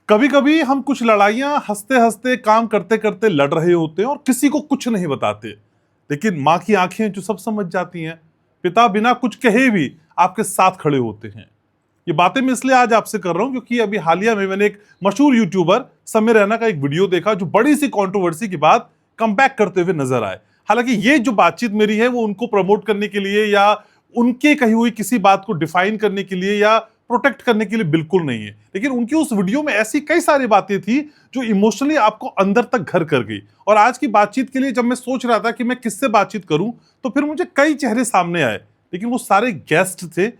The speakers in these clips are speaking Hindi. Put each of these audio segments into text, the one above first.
कभी कभी हम कुछ लड़ाइयां हंसते हंसते काम करते करते लड़ रहे होते हैं और किसी को कुछ नहीं बताते, लेकिन माँ की आंखें जो सब समझ जाती हैं। पिता बिना कुछ कहे भी आपके साथ खड़े होते हैं। ये बातें मैं इसलिए आज आपसे कर रहा हूं क्योंकि अभी हालिया में मैंने एक मशहूर यूट्यूबर समय रैना का एक वीडियो देखा जो बड़ी सी कंट्रोवर्सी के बाद कमबैक करते हुए नजर आए। हालांकि ये जो बातचीत मेरी है वो उनको प्रमोट करने के लिए या उनके कही हुई किसी बात को डिफाइन करने के लिए या प्रोटेक्ट करने के लिए बिल्कुल नहीं है, लेकिन उनकी उस वीडियो में ऐसी कई सारी बातें थी जो इमोशनली आपको अंदर तक घर कर गई। और आज की बातचीत के लिए जब मैं सोच रहा था कि मैं किससे बातचीत करूं, तो फिर मुझे कई चेहरे सामने आए, लेकिन वो सारे गेस्ट थे,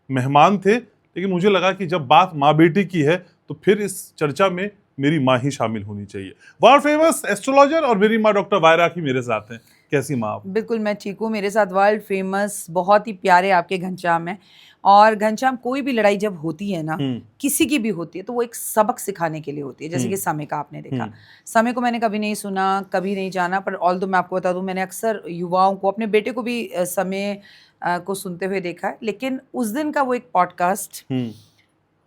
मेहमान थे। लेकिन मुझे लगा कि जब बात माँ बेटी की है तो फिर इस चर्चा में मेरी माँ ही शामिल होनी चाहिए। वर्ल्ड फेमस एस्ट्रोलॉजर और मेरी माँ डॉक्टर वायरा की मेरे साथ हैं। कैसी माँ आप? बिल्कुल मैं ठीक हूँ। मेरे साथ वर्ल्ड फेमस बहुत ही प्यारे आपके घनश्याम है। और घनश्याम, कोई भी लड़ाई जब होती है ना, किसी की भी होती है, तो वो एक सबक सिखाने के लिए होती है। जैसे कि समय का आपने देखा, समय को मैंने कभी नहीं सुना, कभी नहीं जाना, पर ऑल दो मैं आपको बता दूं, मैंने अक्सर युवाओं को, अपने बेटे को भी समय को सुनते हुए देखा है। लेकिन उस दिन का वो एक पॉडकास्ट,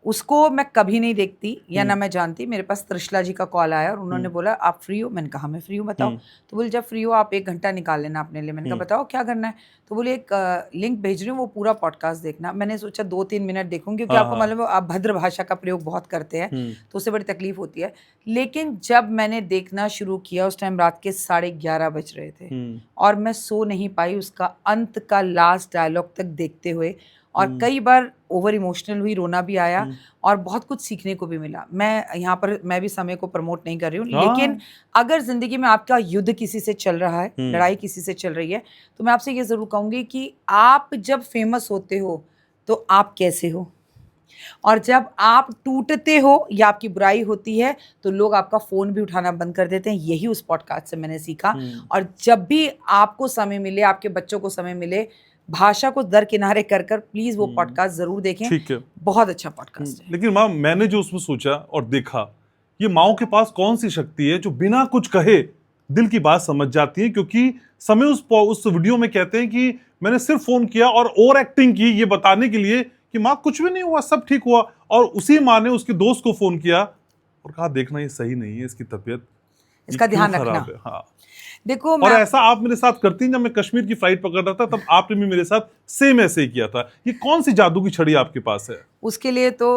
उसको मैं कभी नहीं देखती या ना मैं जानती। मेरे पास त्रिशला जी का कॉल आया और उन्होंने बोला आप फ्री हो? मैंने कहा मैं फ्री हूँ, बताओ। तो बोले जब फ्री हो आप 1 घंटा निकाल लेना अपने लिए। मैंने कहा बताओ क्या करना है? तो बोले एक लिंक भेज रही हूँ, वो पूरा पॉडकास्ट देखना। मैंने सोचा 2-3 मिनट देखूंगी, क्योंकि आपको मालूम है आप भद्र भाषा का प्रयोग बहुत करते हैं, तो उससे बड़ी तकलीफ होती है। लेकिन जब मैंने देखना शुरू किया, उस टाइम रात के 11:30 बज रहे थे और मैं सो नहीं पाई उसका अंत का लास्ट डायलॉग तक देखते हुए। और कई बार ओवर इमोशनल हुई, रोना भी आया और बहुत कुछ सीखने को भी मिला। मैं यहाँ पर मैं भी समय को प्रमोट नहीं कर रही हूँ, लेकिन अगर जिंदगी में आपका युद्ध किसी से चल रहा है, लड़ाई किसी से चल रही है, तो मैं आपसे ये जरूर कहूंगी कि आप जब फेमस होते हो तो आप कैसे हो, और जब आप टूटते हो या आपकी बुराई होती है तो लोग आपका फोन भी उठाना बंद कर देते हैं। यही उस पॉडकास्ट से मैंने सीखा। और जब भी आपको समय मिले, आपके बच्चों को समय मिले, भाषा को दरकिनारे कर कर प्लीज वो पॉडकास्ट जरूर देखें। ठीक है, बहुत अच्छा पॉडकास्ट है। लेकिन माँ, मैंने जो उसमें सोचा और देखा, ये माओ के पास कौन सी शक्ति है जो बिना कुछ कहे दिल की बात समझ जाती है? क्योंकि समय उस वीडियो में कहते हैं कि मैंने सिर्फ फोन किया और ओवर एक्टिंग की ये बताने के लिए कि माँ कुछ भी नहीं हुआ, सब ठीक हुआ। और उसी माँ ने उसके दोस्त को फोन किया और कहा देखना ये सही नहीं है, इसकी तबीयत, इसका ध्यान रखना। हाँ देखो, और ऐसा आप मेरे साथ करती हैं। जब मैं कश्मीर की फ्लाइट पकड़ रहा था तब आपने भी मेरे साथ सेम ऐसे ही किया था। ये कौन सी जादू की छड़ी आपके पास है? उसके लिए तो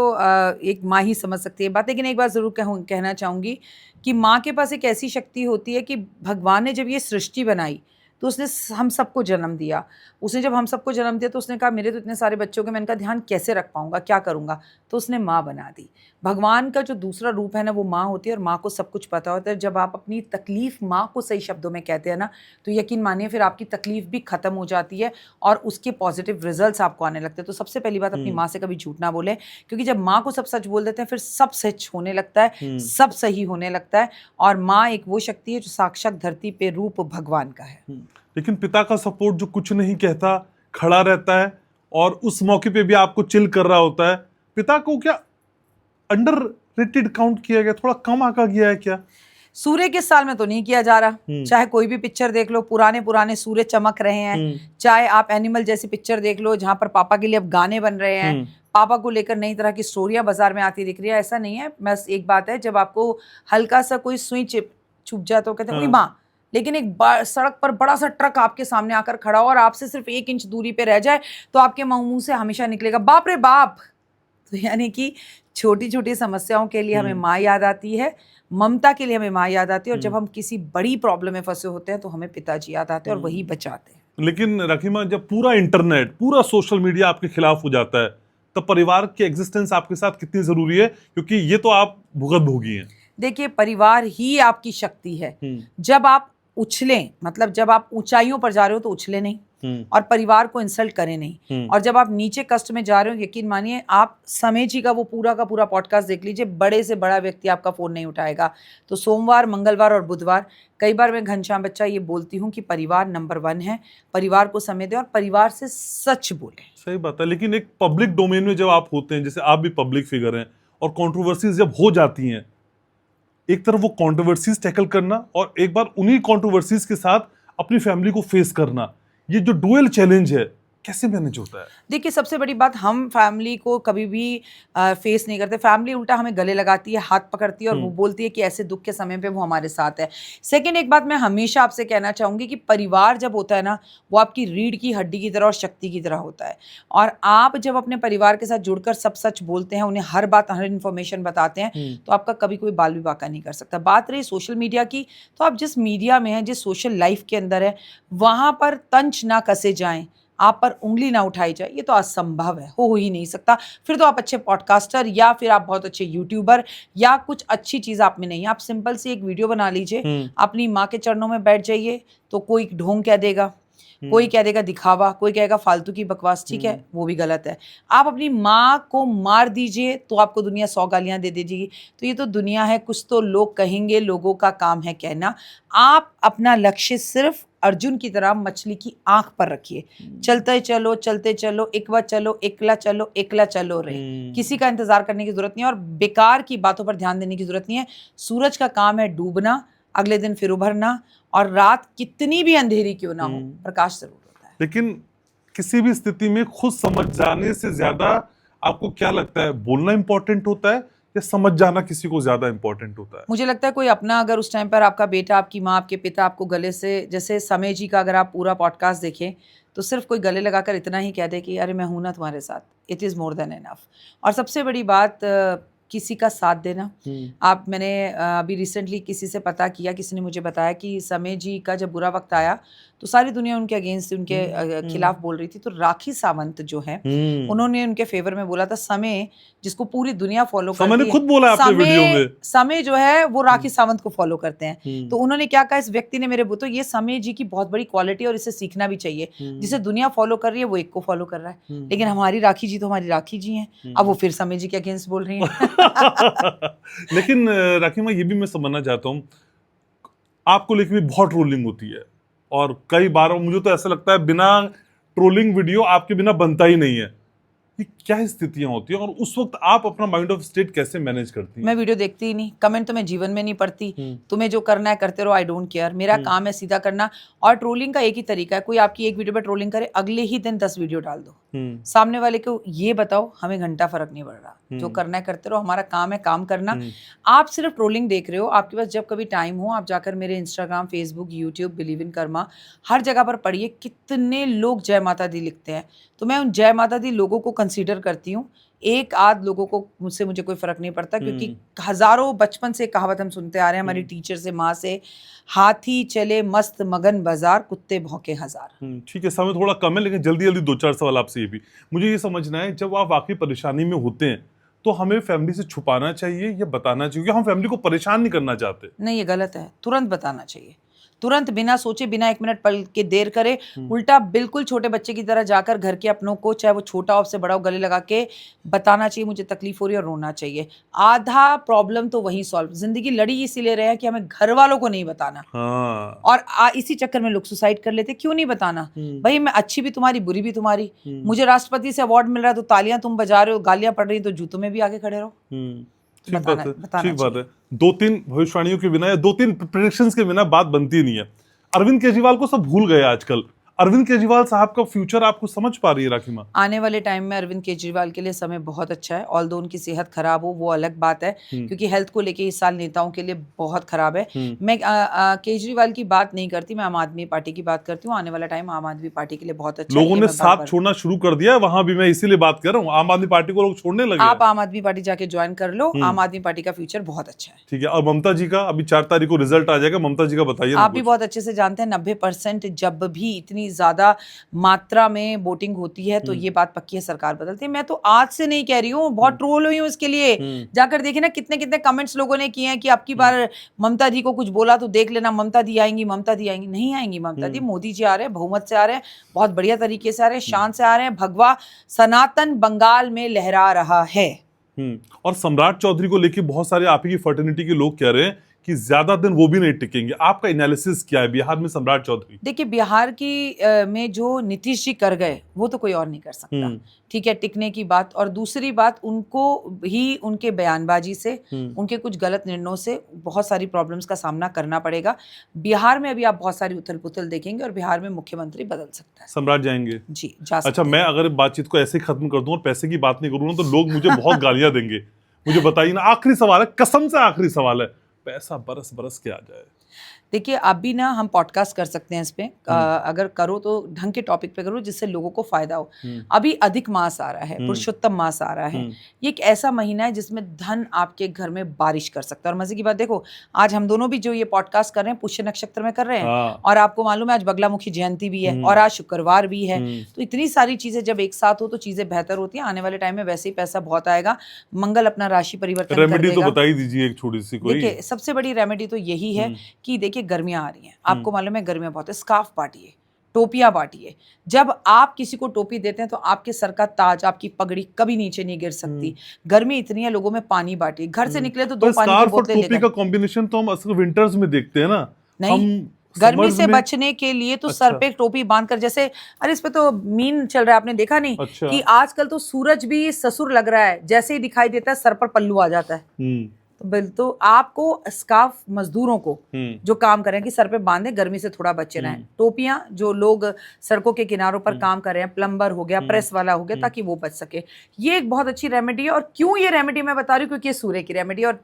एक माँ ही समझ सकती है बात। लेकिन एक बात जरूर कहना चाहूंगी कि माँ के पास एक ऐसी शक्ति होती है कि भगवान ने जब ये सृष्टि बनाई तो उसने हम सबको जन्म दिया। उसने जब हम सबको जन्म दिया तो उसने कहा मेरे तो इतने सारे बच्चों के, मैं इनका ध्यान कैसे रख पाऊंगा, क्या करूंगा? तो उसने माँ बना दी। भगवान का जो दूसरा रूप है ना, वो माँ होती है, और माँ को सब कुछ पता होता है। जब आप अपनी तकलीफ माँ को सही शब्दों में कहते हैं ना, तो यकीन मानिए फिर आपकी तकलीफ भी खत्म हो जाती है और उसके पॉजिटिव रिजल्ट्स आपको आने लगते हैं। तो सबसे पहली बात, अपनी माँ से कभी झूठ ना बोले, क्योंकि जब माँ को सब सच बोल देते हैं फिर सब सच होने लगता है, सब सही होने लगता है। और माँ एक वो शक्ति है जो साक्षात धरती पे रूप भगवान का है। लेकिन पिता का सपोर्ट जो कुछ नहीं कहता, खड़ा रहता है और उस मौके पे भी आपको चिल कर रहा होता है, पिता को क्या अंडररेटेड काउंट किया गया, थोड़ा कम आंका गया है क्या? सूर्य के साल में तो नहीं किया जा रहा। चाहे कोई भी पिक्चर देख लो, पुराने पुराने सूर्य चमक रहे हैं। चाहे आप एनिमल जैसी पिक्चर देख लो जहां पर पापा के लिए अब गाने बन रहे हैं, पापा को लेकर नई तरह की स्टोरियां बाजार में आती दिख रही है। ऐसा नहीं है। बस एक बात है, जब आपको हल्का सा कोई सुई छुप जाए तो कहते हैं माँ। लेकिन एक सड़क पर बड़ा सा ट्रक आपके सामने आकर खड़ा हो और आपसे सिर्फ 1 इंच दूरी पे रह जाए तो आपके मुंह से हमेशा निकलेगा बाप रे बाप। तो यानी कि छोटी छोटी समस्याओं के लिए हमें माँ याद आती है, ममता के लिए हमें माँ याद आती है, और जब हम किसी बड़ी प्रॉब्लम में फंसे होते हैं तो हमें पिताजी याद आते हैं और वही बचाते हैं। लेकिन रखीमा, जब पूरा इंटरनेट, पूरा सोशल मीडिया आपके खिलाफ हो जाता है, तब परिवार की एग्जिस्टेंस आपके साथ कितनी जरूरी है? क्योंकि ये तो आप भुगतभोगी हैं। देखिए, परिवार ही आपकी शक्ति है। जब आप उछलें, मतलब जब आप ऊंचाइयों पर जा रहे हो तो उछले नहीं और परिवार को इंसल्ट करें नहीं। और जब आप नीचे कष्ट में जा रहे हो, यकीन मानिए, आप समय जी का वो पूरा का पूरा पॉडकास्ट देख लीजिए, बड़े से बड़ा व्यक्ति आपका फोन नहीं उठाएगा। तो सोमवार, मंगलवार और बुधवार कई बार मैं घनश्याम बच्चा ये बोलती हूँ कि परिवार नंबर 1 है। परिवार को समय दें और परिवार से सच बोलें। सही बात है, लेकिन एक पब्लिक डोमेन में जब आप होते हैं, जैसे आप भी पब्लिक फिगर हैं, और कंट्रोवर्सीज जब हो जाती हैं, एक तरफ वो कंट्रोवर्सीज टैकल करना और एक बार उन्हीं कंट्रोवर्सीज के साथ अपनी फैमिली को फेस करना, ये जो डुअल चैलेंज है, कैसे मैनेज होता है? देखिए, सबसे बड़ी बात, हम फैमिली को कभी भी फेस नहीं करते। फैमिली उल्टा हमें गले लगाती है, हाथ पकड़ती है और वो बोलती है कि ऐसे दुख के समय पे वो हमारे साथ है। सेकंड, एक बात मैं हमेशा आपसे कहना चाहूँगी कि परिवार जब होता है ना, वो आपकी रीढ़ की हड्डी की तरह और शक्ति की तरह होता है। और आप जब अपने परिवार के साथ जुड़कर सब सच बोलते हैं, उन्हें हर बात, हर इन्फॉर्मेशन बताते हैं, तो आपका कभी कोई बाल भी बाका नहीं कर सकता। बात रही सोशल मीडिया की, तो आप जिस मीडिया में हैं, जिस सोशल लाइफ के अंदर है, वहाँ पर तंच ना कसे जाएँ, आप पर उंगली ना उठाई जाए, ये तो असंभव है, हो ही नहीं सकता। फिर तो आप अच्छे पॉडकास्टर या फिर आप बहुत अच्छे यूट्यूबर या कुछ अच्छी चीज़ आप में नहीं है। आप सिंपल सी एक वीडियो बना लीजिए, अपनी माँ के चरणों में बैठ जाइए, तो कोई ढोंग कह देगा, कोई कह देगा दिखावा, कोई कहेगा फालतू की बकवास, ठीक है, वो भी गलत है। आप अपनी माँ को मार दीजिए तो आपको दुनिया 100 गालियाँ दे देगी। तो ये तो दुनिया है, कुछ तो लोग कहेंगे, लोगों का काम है कहना। आप अपना लक्ष्य सिर्फ अर्जुन की तरह मछली की आंख पर रखिए। चलते चलो, एकला चलो रे। किसी का इंतजार करने की जरूरत नहीं है और बेकार की बातों पर ध्यान देने की जरूरत नहीं है। सूरज का काम है डूबना, अगले दिन फिर उभरना, और रात कितनी भी अंधेरी क्यों ना हो, प्रकाश जरूर होता है। लेकिन किसी भी स्थिति में खुद समझ जाने से ज्यादा आपको क्या लगता है, बोलना इंपॉर्टेंट होता है या समझ जाना किसी को ज्यादा इंपॉर्टेंट होता है? मुझे लगता है कोई अपना, अगर उस टाइम पर आपका बेटा, आपकी माँ, आपके पिता आपको गले से, जैसे समय जी का अगर आप पूरा पॉडकास्ट देखें, तो सिर्फ कोई गले लगाकर इतना ही कह दे कि अरे मैं हूं ना तुम्हारे साथ, it is more than enough. और सबसे बड़ी बात, किसी का साथ देना। आप, मैंने अभी रिसेंटली किसी से पता किया, किसी ने मुझे बताया कि समय जी का जब बुरा वक्त आया तो सारी दुनिया उनके अगेंस्ट, उनके खिलाफ बोल रही थी। तो राखी सावंत जो है, उन्होंने उनके फेवर में बोला था। समय, जिसको पूरी दुनिया फॉलो करती है, समय ने खुद बोला आपके वीडियो में, समय जो है वो राखी सावंत को फॉलो करते हैं। तो उन्होंने क्या कहा, इस व्यक्ति ने मेरे तो ये समय जी की बहुत बड़ी क्वालिटी और इसे सीखना भी चाहिए। जिसे दुनिया फॉलो कर रही है वो एक को फॉलो कर रहा है, लेकिन हमारी राखी जी तो हमारी राखी जी हैं। अब वो फिर समय जी के अगेंस्ट बोल रही हैं। लेकिन राखी माँ, ये भी मैं समझना चाहता हूँ, आपको लेकर भी बहुत ट्रोलिंग होती है और कई बार मुझे तो ऐसा लगता है बिना ट्रोलिंग वीडियो आपके बिना बनता ही नहीं है। ये क्या स्थितियां होती हैं और उस वक्त आप अपना माइंड ऑफ स्टेट कैसे मैनेज करती हैं? मैं वीडियो देखती ही नहीं, कमेंट तो मैं जीवन में नहीं पढ़ती। तुम्हें जो करना है करते रहो, आई डोंट केयर। मेरा काम है सीधा करना। और ट्रोलिंग का एक ही तरीका है, कोई आपकी एक वीडियो पे ट्रोलिंग करे, अगले ही दिन 10 वीडियो डाल दो। सामने वाले को ये बताओ, हमें घंटा फर्क नहीं पड़ रहा, जो करना है करते रहो, हमारा काम है काम करना। आप सिर्फ ट्रोलिंग देख रहे हो, आपके पास जब कभी टाइम हो, आप जाकर मेरे Instagram, Facebook, YouTube, believe in karma, हर जगह पर पढ़िए कितने लोग जय माता दी लिखते हैं। तो मैं उन जय माता दी लोगों को कंसीडर करती हूँ। एक आध लोगों को मुझे कोई फर्क नहीं पड़ता, क्योंकि हजारों, बचपन से कहावत हम सुनते आ रहे हैं हमारी टीचर से, माँ से, हाथी चले मस्त मगन बाजार, कुत्ते भौंके हजार। ठीक है, समय थोड़ा कम है, लेकिन जल्दी जल्दी 2-4 सवाल आपसे ये भी मुझे ये समझना है, जब आप वाकई परेशानी में होते हैं तो हमें फैमिली से छुपाना चाहिए या बताना चाहिए? क्योंकि हम फैमिली को परेशान नहीं करना चाहते। नहीं, ये गलत है, तुरंत बताना चाहिए। तुरंत, बिना सोचे, बिना 1 मिनट पल के देर करे, उल्टा बिल्कुल छोटे बच्चे की तरह जाकर घर के अपनों को, चाहे वो छोटा हो आपसे बड़ा हो, गले लगा के बताना चाहिए मुझे तकलीफ हो रही है, और रोना चाहिए। आधा प्रॉब्लम तो वहीं सॉल्व। जिंदगी लड़ी इसीलिए रहे हैं कि हमें घर वालों को नहीं बताना। और इसी चक्कर में लोग सुसाइड कर लेते। क्यों नहीं बताना भाई, मैं अच्छी भी तुम्हारी, बुरी भी तुम्हारी। मुझे राष्ट्रपति से अवार्ड मिल रहा है तो तालियां तुम बजा रहे हो, गालियां पड़ रही तो जूतों में भी आगे खड़े रहो। ठीक बात है। 2-3 भविष्यवाणियों के बिना या 2-3 प्रेडिक्शंस के बिना बात बनती नहीं है। अरविंद केजरीवाल को सब भूल गए आजकल। अरविंद केजरीवाल साहब का फ्यूचर आपको समझ पा रही है राखी माँ? आने वाले टाइम में अरविंद केजरीवाल के लिए समय बहुत अच्छा है। ऑल्दो उनकी सेहत खराब हो, वो अलग बात है, क्योंकि हेल्थ को लेके इस साल नेताओं के लिए बहुत खराब है। मैं केजरीवाल की बात नहीं करती, मैं आम आदमी पार्टी की बात करती हूँ। आने वाला टाइम आम आदमी पार्टी के लिए बहुत अच्छा है। लोगों ने साथ छोड़ना शुरू कर दिया, वहां भी मैं इसीलिए बात कर रहा हूँ, आम आदमी पार्टी को लोग छोड़ने लगे। आप आम आदमी पार्टी जाके ज्वाइन कर लो, आम आदमी पार्टी का फ्यूचर बहुत अच्छा है। ठीक है। और ममता जी का अभी 4 तारीख को रिजल्ट आ जाएगा, ममता जी का बताइए। आप भी बहुत अच्छे से जानते हैं, 90% जब भी इतनी ज्यादा मात्रा में वोटिंग होती है तो ये बात पक्की है, सरकार बदलती है। मैं तो आज से नहीं कह रही हूँ, बहुत ट्रोल हुई हूँ इसके लिए। जाकर देखिए ना, कितने कितने कमेंट्स लोगों ने किए हैं कि अब की बार ममता दी को कुछ बोला तो देख लेना, ममता दी आएंगी, ममता दी आएंगी। नहीं आएंगी ममता दी, मोदी जी आ रहे हैं, बहुमत से आ रहे हैं, बहुत बढ़िया तरीके से आ रहे हैं, शान से आ रहे हैं। भगवा सनातन बंगाल में लहरा रहा है। और सम्राट चौधरी को लेकर बहुत सारे आप ही की फर्टर्निटी के लोग कह रहे हैं कि ज्यादा दिन वो भी नहीं टिकेंगे। आपका एनालिसिस क्या है बिहार में सम्राट चौधरी? देखिए, बिहार की में जो नीतीश जी कर गए वो तो कोई और नहीं कर सकता। ठीक है, टिकने की बात। और दूसरी बात, उनको ही उनके बयानबाजी से, उनके कुछ गलत निर्णयों से बहुत सारी प्रॉब्लम्स का सामना करना पड़ेगा। बिहार में अभी आप बहुत सारी उथल पुथल देखेंगे और बिहार में मुख्यमंत्री बदल सकता है। सम्राट जाएंगे जी, जा सकते अच्छा, मैं अगर बातचीत को ऐसे ही खत्म कर दूं और पैसे की बात नहीं करूँ तो लोग मुझे बहुत गालियां देंगे। मुझे बताइए ना, आखिरी सवाल है, कसम से आखिरी सवाल है, पैसा बरस बरस के आ जाए। देखिए, अभी ना हम पॉडकास्ट कर सकते हैं इस पे, अगर करो तो ढंग के टॉपिक पे करो जिससे लोगों को फायदा हो। अभी अधिक मास आ रहा है, पुरुषोत्तम मास आ रहा है। ये एक ऐसा महीना है जिसमें धन आपके घर में बारिश कर सकता है। और मजे की बात देखो, आज हम दोनों भी जो ये पॉडकास्ट कर रहे हैं पुष्य नक्षत्र में कर रहे हैं, और आपको मालूम है आज बगलामुखी जयंती भी है और आज शुक्रवार भी है। तो इतनी सारी चीजें जब एक साथ हो तो चीजें बेहतर होती हैं। आने वाले टाइम में वैसे ही पैसा बहुत आएगा। मंगल अपना राशि परिवर्तन कर रेमेडी देगा। तो बता ही दीजिए एक छोटी सी कोई। देखिए, सबसे बड़ी रेमेडी तो यही है कि देखिए गर्मियां आ रही हैं, आपको मालूम है गर्मियां बहुत है, स्कार्फ बांटिए, टोपियां बांटिए। जब आप किसी को टोपी देते हैं तो आपके सर का ताज, आपकी पगड़ी कभी नीचे नहीं गिर सकती। गर्मी इतनी है, लोगों में पानी बांटिए। घर से निकले तो 2 पानी की बोतलें टोपी का कॉम्बिनेशन तो हम अक्सर विंटर्स में देखते हैं ना। नहीं, गर्मी से बचने के लिए तो सर पे टोपी बांधकर, जैसे अरे इस पे तो मीन चल रहा है, आपने देखा नहीं कि आजकल तो सूरज भी ससुर लग रहा है, जैसे ही दिखाई देता है सर पर पल्लू आ जाता है। तो आपको स्कार्फ मजदूरों को जो काम कर रहे हैं कि सर पे बांधे, गर्मी से थोड़ा बचे रहें। टोपियां जो लोग सड़कों के किनारों पर काम कर रहे हैं, प्लम्बर हो गया, प्रेस वाला हो गया, ताकि वो बच सके। ये एक बहुत अच्छी रेमेडी है। और क्यों ये रेमेडी मैं बता रही हूँ, क्योंकि ये सूर्य की रेमेडी है और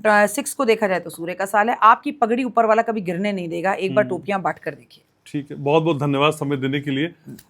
26 को देखा जाए तो सूर्य का साल है। आपकी पगड़ी ऊपर वाला कभी गिरने नहीं देगा। एक बार टोपियां बांट कर देखिए। ठीक है, बहुत बहुत धन्यवाद समय देने के लिए।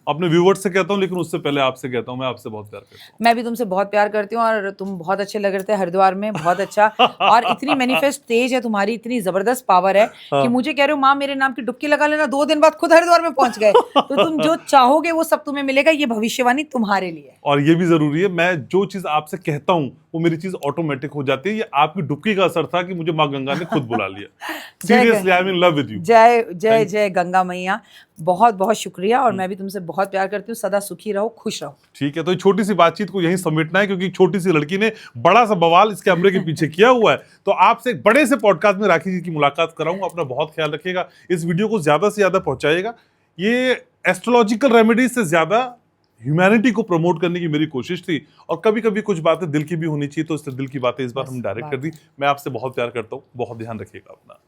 अपने व्यूवर्स से कहता हूँ, लेकिन उससे पहले आपसे कहता हूँ, मैं आपसे बहुत प्यार करता हूँ। मैं भी तुमसे बहुत प्यार करती हूँ और तुम बहुत अच्छे लग रहे थे हरिद्वार में, बहुत अच्छा। और इतनी मैनिफेस्ट तेज है तुम्हारी, इतनी जबरदस्त पावर है कि मुझे कह रहे हो माँ मेरे नाम की डुबकी लगा लेना, 2 दिन बाद खुद हरिद्वार में पहुंच गए। तो तुम जो चाहोगे वो सब तुम्हें मिलेगा। ये भविष्यवाणी तुम्हारे लिए। और ये भी जरूरी है, मैं जो चीज आपसे कहता हूँ वो मेरी चीज ऑटोमेटिक हो जाती है। ये आपकी डुबकी का असर था कि मुझे माँ गंगा ने खुद बुला लिया। Seriously I am in love with you. जय जय जय गंगा मैया, बहुत बहुत शुक्रिया। और मैं भी तुमसे बहुत प्यार करती हूँ। सदा सुखी रहो, खुश रहो। ठीक है, तो छोटी सी बातचीत को यहीं समेटना है, क्योंकि छोटी सी लड़की ने बड़ा सा बवाल इस कैमरे के पीछे किया हुआ है। तो आपसे एक बड़े से पॉडकास्ट में राखी जी की मुलाकात कराऊंगा। अपना बहुत ख्याल रखिएगा, इस वीडियो को ज्यादा से ज्यादा पहुंचाइएगा। ये एस्ट्रोलॉजिकल रेमेडीज से ज्यादा ह्यूमैनिटी को प्रमोट करने की मेरी कोशिश थी। और कभी कभी कुछ बातें दिल की भी होनी चाहिए, तो इसलिए दिल की बातें इस बार हम डायरेक्ट कर दी। मैं आपसे बहुत प्यार करता हूँ, बहुत ध्यान रखिएगा अपना।